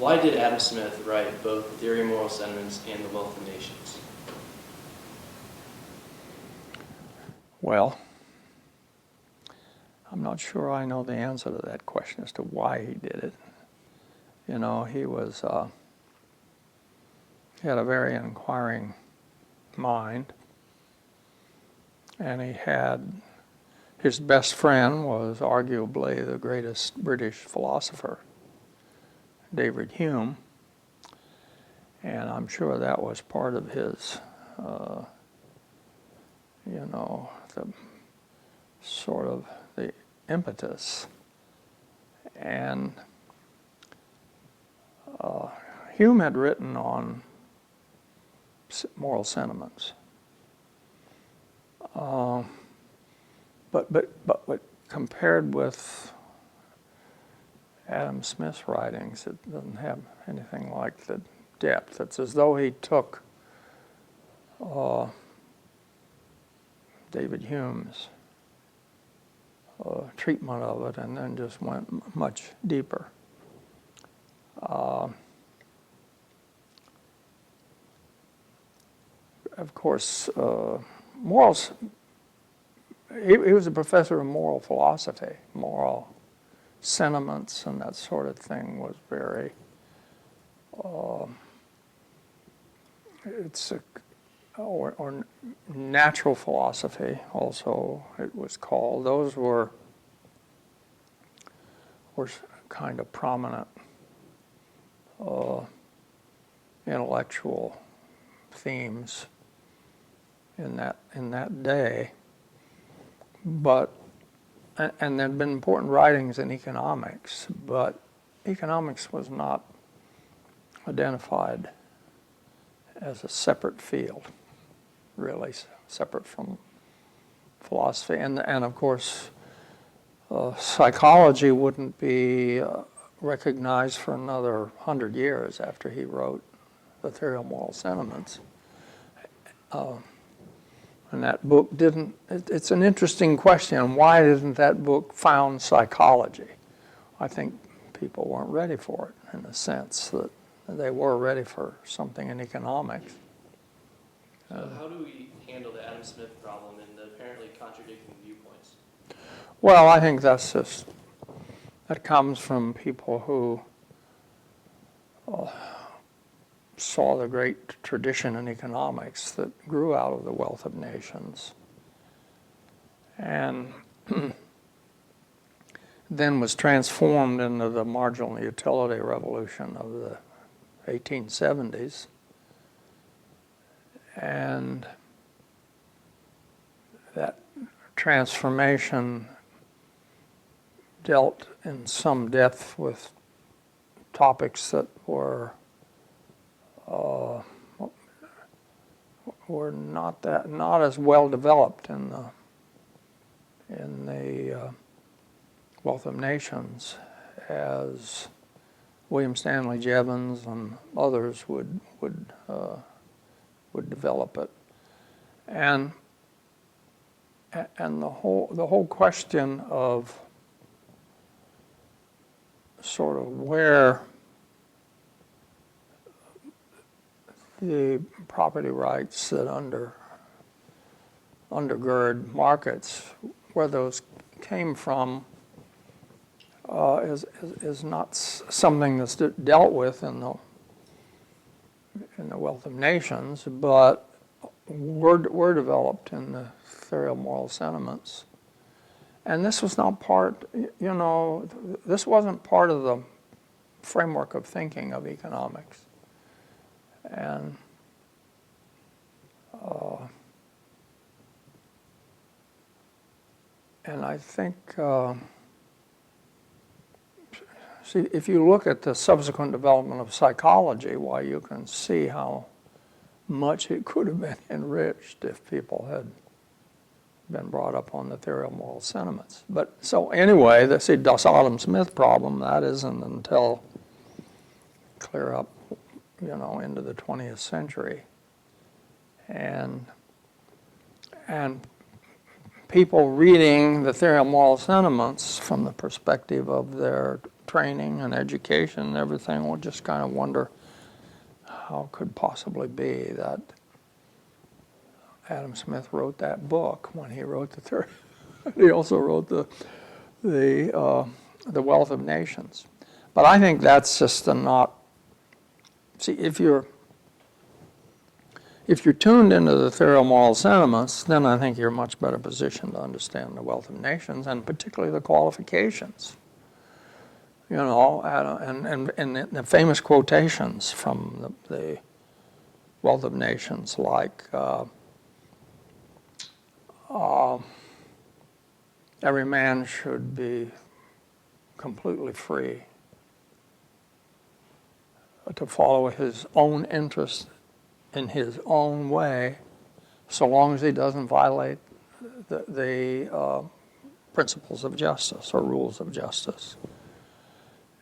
Why did Adam Smith write both The Theory of Moral Sentiments and The Wealth of Nations? Well, I'm not sure I know the answer to that question as to why he did it. You know, he had a very inquiring mind, and his best friend was arguably the greatest British philosopher, David Hume, and I'm sure that was part of his, the sort of the impetus. And Hume had written on moral sentiments, but compared with Adam Smith's writings, it doesn't have anything like the depth. It's as though he took David Hume's treatment of it and then just went much deeper. Of course, morals, he was a professor of moral philosophy. Moral sentiments and that sort of thing was very, or natural philosophy also it was called. Those were kind of prominent intellectual themes in that day. But and there had been important writings in economics, but economics was not identified as a separate field, really separate from philosophy. And of course, psychology wouldn't be recognized for another 100 years after he wrote The Theory of Moral Sentiments. And that book didn't, it's an interesting question. Why didn't that book found psychology? I think people weren't ready for it in the sense that they were ready for something in economics. So how do we handle the Adam Smith problem and the apparently contradicting viewpoints? Well, I think that comes from people who saw the great tradition in economics that grew out of the Wealth of Nations and then was transformed into the marginal utility revolution of the 1870s. And that transformation dealt in some depth with topics that were not as well developed in the Wealth of Nations as William Stanley Jevons and others would develop it, and the whole question of sort of where the property rights that undergird markets, where those came from, is not something that's dealt with in the Wealth of Nations, but were developed in the Theory of Moral Sentiments. And this was not part, this wasn't part of the framework of thinking of economics. And I think, see, if you look at the subsequent development of psychology, why you can see how much it could have been enriched if people had been brought up on the Theory of Moral Sentiments. But so anyway, this Adam Smith problem, that isn't until clear up, into the 20th century. And people reading the Theory of Moral Sentiments from the perspective of their training and education and everything, we'll just kind of wonder how it could possibly be that Adam Smith wrote that book when he wrote the theory. He also wrote the Wealth of Nations. But I think that's just a not. See, if you're tuned into the theory of moral sentiments, then I think you're much better positioned to understand the Wealth of Nations, and particularly the qualifications. You know, and the famous quotations from the Wealth of Nations, like every man should be completely free to follow his own interest in his own way, so long as he doesn't violate the principles of justice or rules of justice.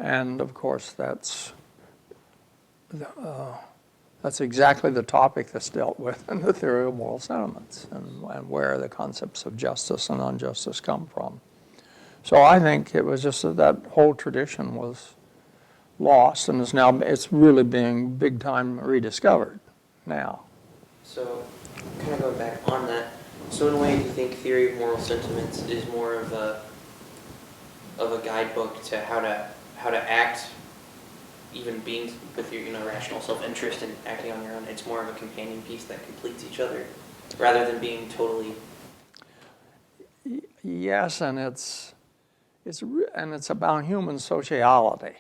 And of course, that's exactly the topic that's dealt with in the theory of moral sentiments, and where the concepts of justice and injustice come from. So I think it was just that whole tradition was lost, and it's really being big time rediscovered now. So, kind of going back on that, so in a way, do you think theory of moral sentiments is more of a guidebook to how to act, even being with your rational self-interest and acting on your own? It's more of a companion piece that completes each other, rather than being totally. Yes, and it's about human sociality.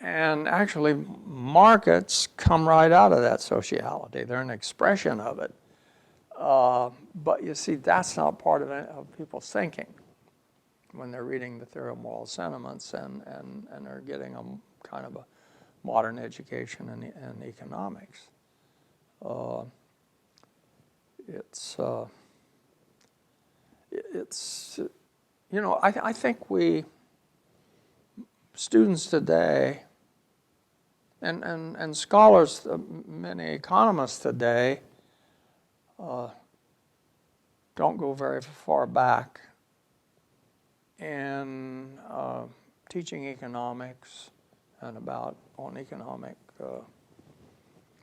And actually, markets come right out of that sociality. They're an expression of it. But you see, that's not part of people's thinking when they're reading the theory of moral sentiments and are getting a kind of a modern education in economics. I think students today, and scholars, many economists today, don't go very far back in teaching economics and on economic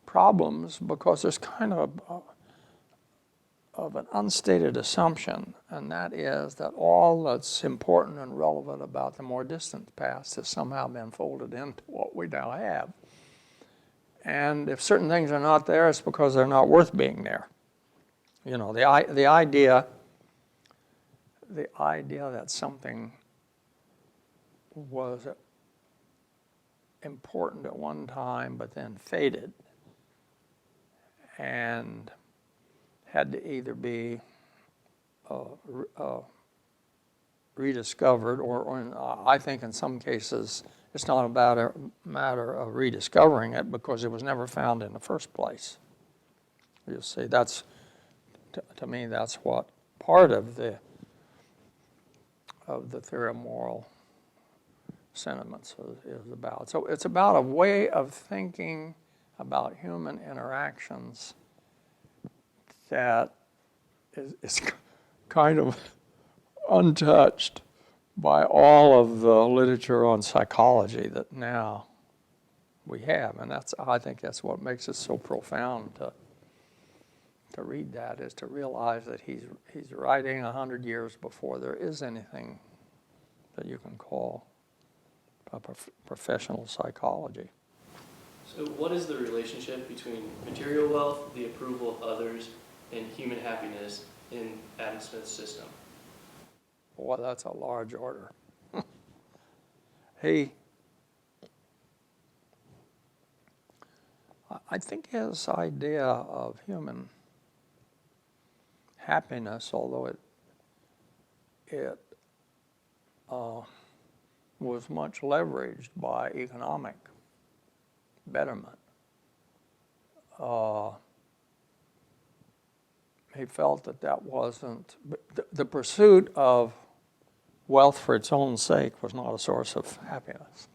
problems, because there's kind of an unstated assumption, and that is that all that's important and relevant about the more distant past has somehow been folded into what we now have. And if certain things are not there, it's because they're not worth being there. You know, the idea that something was important at one time but then faded and had to either be rediscovered, or I think in some cases it's not about a matter of rediscovering it, because it was never found in the first place. You see, that's, to me, that's what part of the theory of moral sentiments is about. So it's about a way of thinking about human interactions that is kind of untouched by all of the literature on psychology that now we have. And I think that's what makes it so profound to read that, is to realize that he's writing 100 years before there is anything that you can call a professional psychology. So what is the relationship between material wealth, the approval of others, and human happiness in Adam Smith's system? Boy, that's a large order. I think his idea of human happiness, although it was much leveraged by economic betterment, he felt that wasn't, the pursuit of wealth for its own sake was not a source of happiness.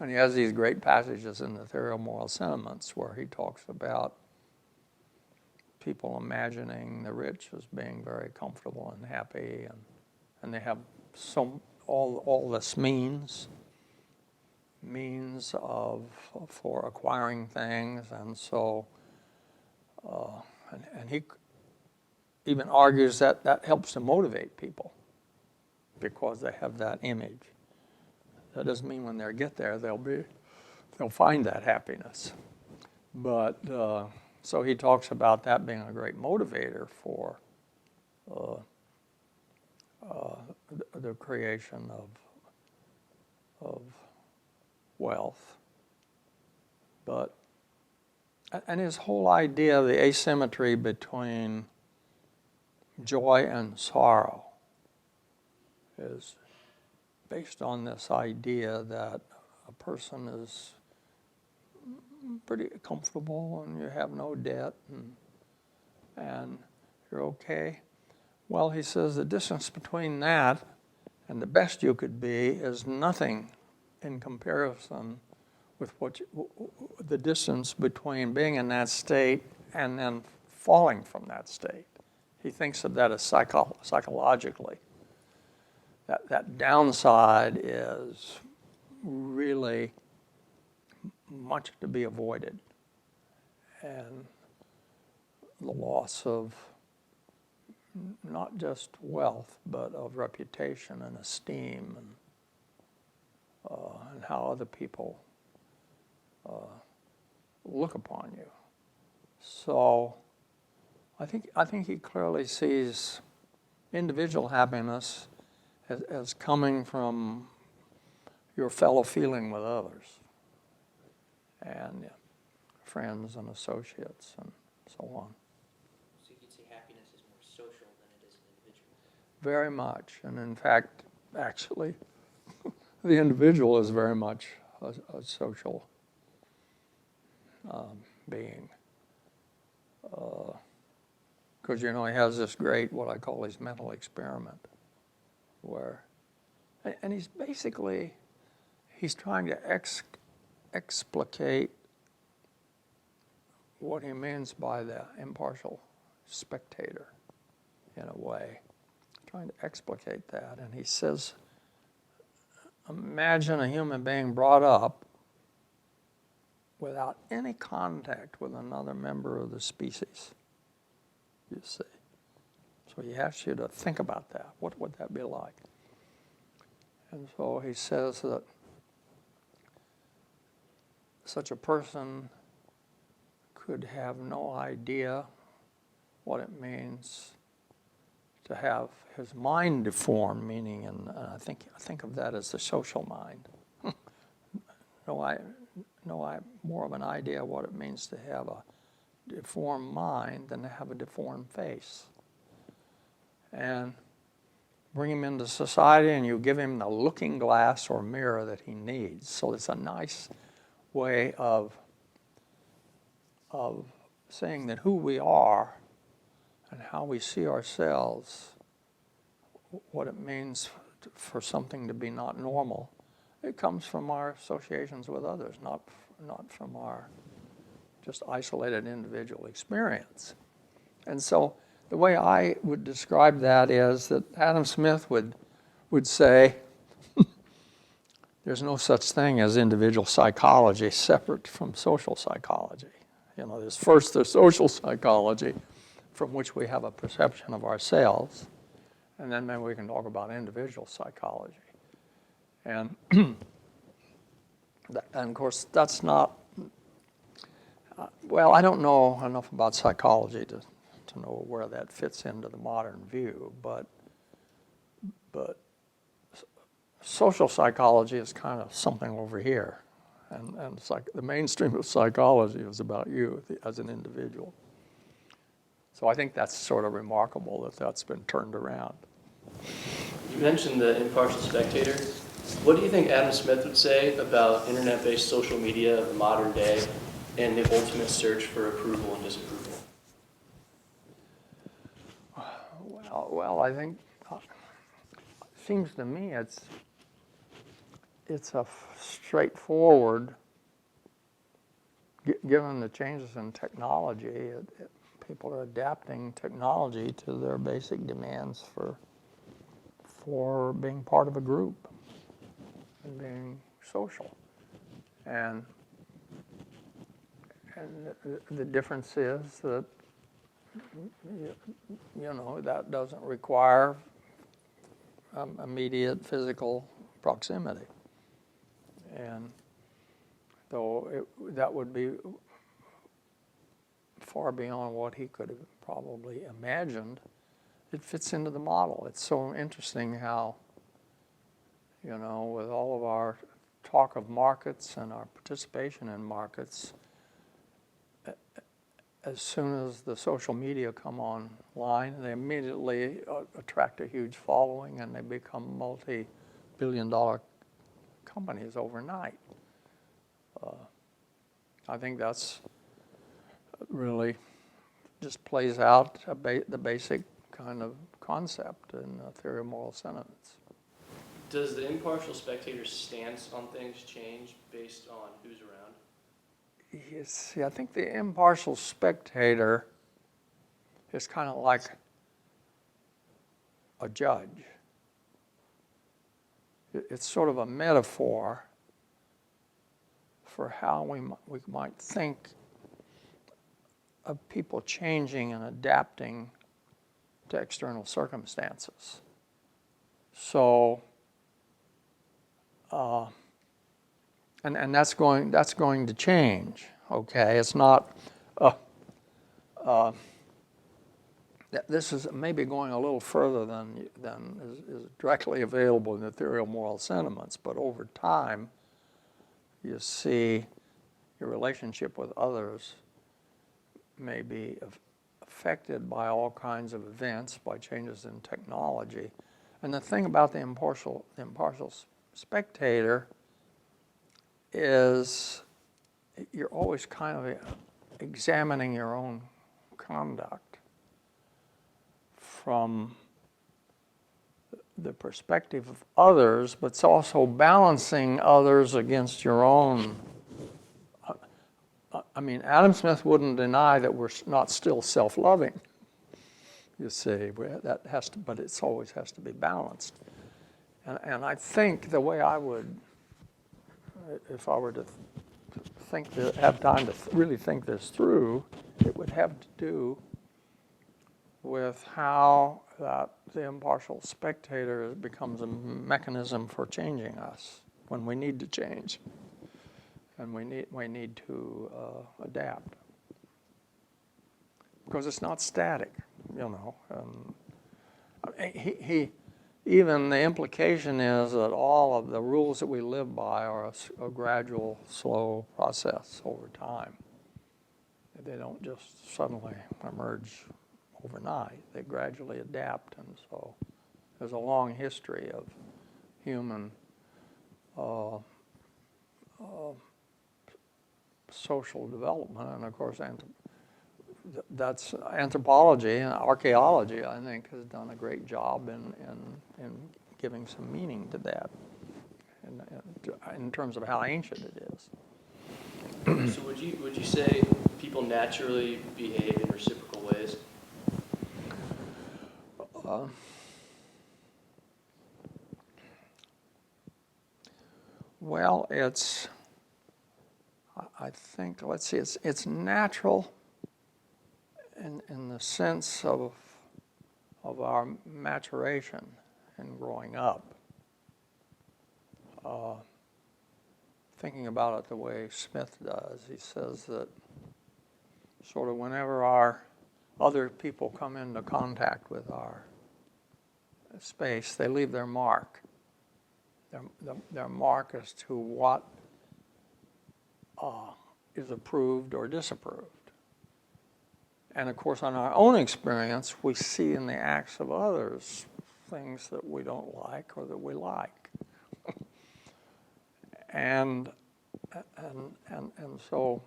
And he has these great passages in the Theory of Moral Sentiments where he talks about people imagining the rich as being very comfortable and happy, and and they have all this means for acquiring things, and so and he even argues that that helps to motivate people because they have that image. That doesn't mean when they get there they'll find that happiness, but so he talks about that being a great motivator for the creation of wealth. But and his whole idea of the asymmetry between joy and sorrow is based on this idea that a person is pretty comfortable and you have no debt and you're okay. Well, he says the distance between that and the best you could be is nothing in comparison with the distance between being in that state and then falling from that state. He thinks of that as psychologically. That downside is really much to be avoided, and the loss of not just wealth, but of reputation and esteem, and how other people look upon you. So I think he clearly sees individual happiness as coming from your fellow feeling with others and friends and associates and so on. So you could say happiness is more social than it is individual. Very much, and in fact, actually, the individual is very much a social being. Because, he has this great, what I call his mental experiment, where, and he's trying to explicate what he means by the impartial spectator, in a way, trying to explicate that. And he says, imagine a human being brought up without any contact with another member of the species, you see. So he asks you to think about that. What would that be like? And so he says that such a person could have no idea what it means to have his mind deformed, meaning, and I think of that as the social mind. More of an idea what it means to have a deformed mind than to have a deformed face. And bring him into society and you give him the looking glass or mirror that he needs. So it's a nice way of saying that who we are and how we see ourselves, what it means for something to be not normal, it comes from our associations with others, not from our just isolated individual experience. And so the way I would describe that is that Adam Smith would say there's no such thing as individual psychology separate from social psychology. There's first the social psychology from which we have a perception of ourselves, and then maybe we can talk about individual psychology. And, and of course, that's not, I don't know enough about psychology to know where that fits into the modern view, but social psychology is kind of something over here, and it's like the mainstream of psychology is about you as an individual. So I think that's sort of remarkable that that's been turned around. You mentioned the impartial spectator. What do you think Adam Smith would say about internet-based social media of the modern day and the ultimate search for approval and disapproval? Well, I think it seems to me it's a straightforward, given the changes in technology, people are adapting technology to their basic demands for being part of a group and being social. And the difference is that, that doesn't require immediate physical proximity. And though that would be far beyond what he could have probably imagined, it fits into the model. It's so interesting how, with all of our talk of markets and our participation in markets, as soon as the social media come online, they immediately attract a huge following and they become multi-billion-dollar companies overnight. I think that's really just plays out the basic kind of concept in theory of moral sentiments. Does the impartial spectator's stance on things change based on who's around? See, I think the impartial spectator is kind of like a judge. It's sort of a metaphor for how we might think of people changing and adapting to external circumstances. So, and that's going to change. Okay, it's not. This is maybe going a little further than is directly available in the theory of moral sentiments, but over time, you see your relationship with others may be affected by all kinds of events, by changes in technology. And the thing about the impartial spectator is you're always kind of examining your own conduct from the perspective of others, but it's also balancing others against your own. I mean, Adam Smith wouldn't deny that we're not still self-loving. You see, but it always has to be balanced. And I think the way I would, if I were to have time to really think this through, it would have to do with how the impartial spectator becomes a mechanism for changing us when we need to change, and we need to adapt, because it's not static, even the implication is that all of the rules that we live by are a gradual, slow process over time. They don't just suddenly emerge overnight. They gradually adapt, and so there's a long history of human social development, and of course that's anthropology and archaeology, I think, has done a great job in giving some meaning to that in terms of how ancient it is. So would you say people naturally behave in reciprocal ways? Well, I think, let's see, it's natural in the sense of our maturation and growing up. Thinking about it the way Smith does, he says that sort of whenever our other people come into contact with our space, they leave their mark. Their mark as to what is approved or disapproved. And of course, on our own experience, we see in the acts of others things that we don't like or that we like. and so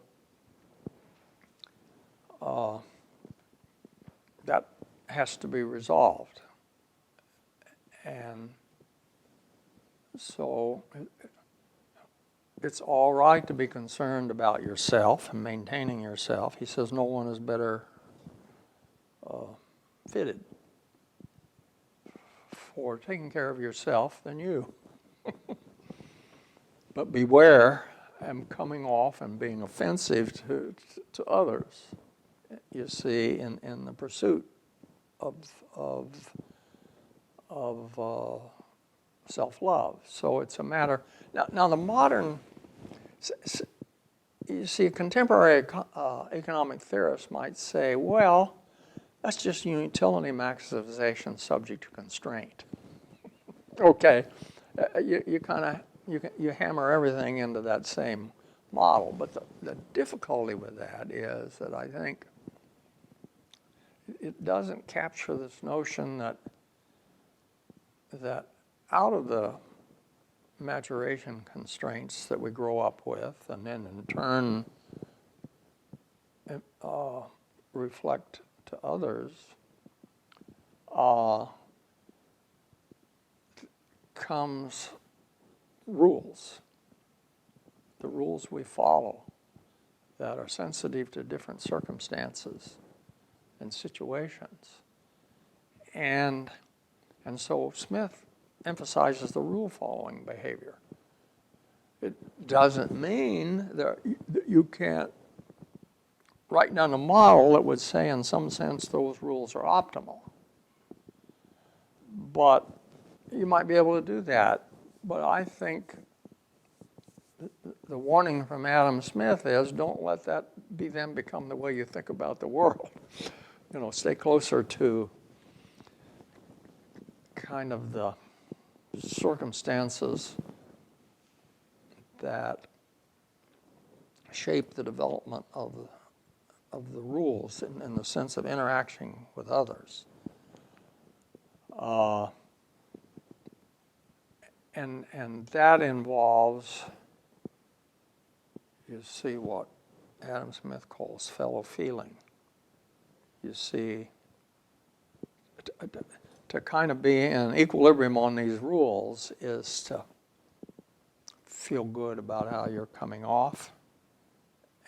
that has to be resolved. And so it's all right to be concerned about yourself and maintaining yourself. He says no one is better fitted for taking care of yourself than you. But beware, I'm coming off and being offensive to others, you see, in the pursuit of self-love. So it's a matter, now the modern, you see, a contemporary economic theorist might say, well, that's just utility maximization subject to constraint. Okay, you hammer everything into that same model, but the difficulty with that is that I think it doesn't capture this notion that out of the maturation constraints that we grow up with, and then in turn reflect to others, comes rules, the rules we follow that are sensitive to different circumstances and situations. And so Smith emphasizes the rule-following behavior. It doesn't mean that you can't write down a model that would say in some sense those rules are optimal. But you might be able to do that. But I think the warning from Adam Smith is don't let that then become the way you think about the world. Stay closer to kind of the circumstances that shape the development of the rules in the sense of interacting with others. And that involves, you see, what Adam Smith calls fellow feeling. You see, to kind of be in equilibrium on these rules is to feel good about how you're coming off,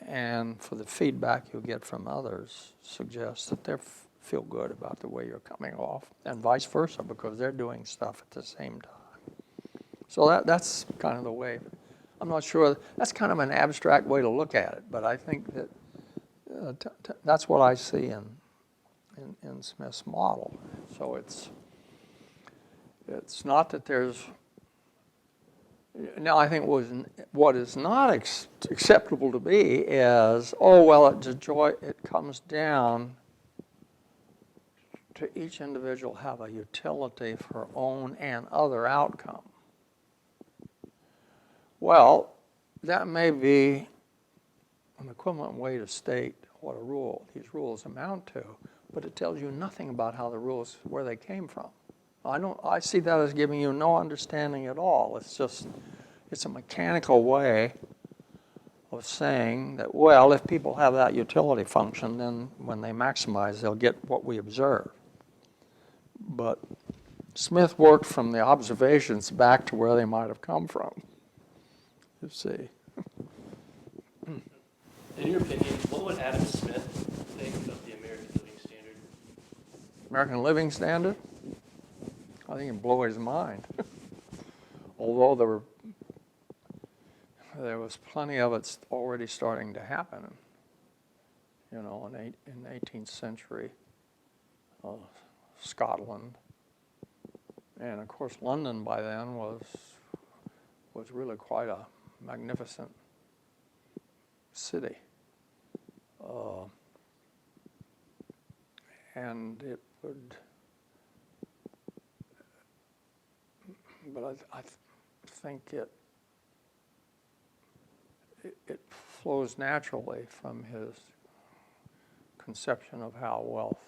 and for the feedback you get from others suggests that they feel good about the way you're coming off, and vice versa, because they're doing stuff at the same time. So that's kind of the way. I'm not sure, that's kind of an abstract way to look at it, but I think that that's what I see in Smith's model. So it's not that there's, now I think what is not acceptable to be is, it comes down to each individual have a utility for her own and other outcome. Well, that may be an equivalent way to state what these rules amount to, but it tells you nothing about how the rules, where they came from. I see that as giving you no understanding at all. It's a mechanical way of saying that, well, if people have that utility function, then when they maximize, they'll get what we observe. But Smith worked from the observations back to where they might have come from, you see. In your opinion, what would Adam Smith think of the American living standard? American living standard? I think it'd blow his mind. Although there was plenty of it already starting to happen, in the 18th century, Scotland, and of course London by then was really quite a magnificent city, and it would. But I think it flows naturally from his conception of how wealth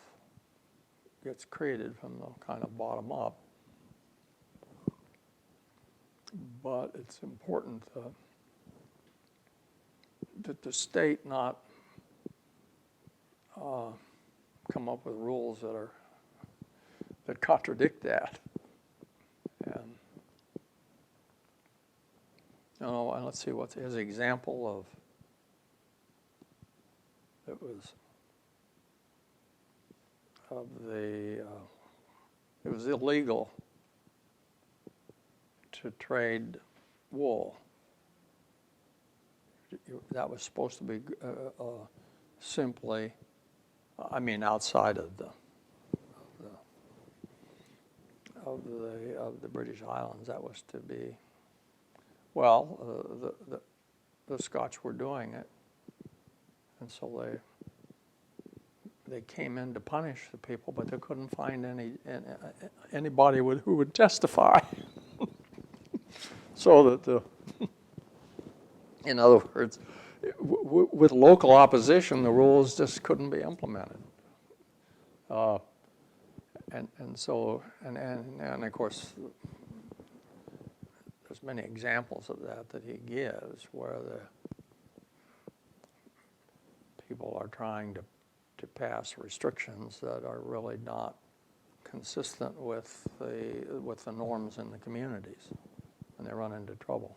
gets created from the kind of bottom up. But it's important that the state not come up with rules that contradict that. And let's see what's his example of. It was illegal to trade wool. That was supposed to be simply, I mean, outside of the British Islands. That was to be, well, the Scotch were doing it, and so they came in to punish the people, but they couldn't find anybody who would testify. So that in other words, with local opposition, the rules just couldn't be implemented. And of course, there's many examples of that he gives where the people are trying to pass restrictions that are really not consistent with the norms in the communities, and they run into trouble.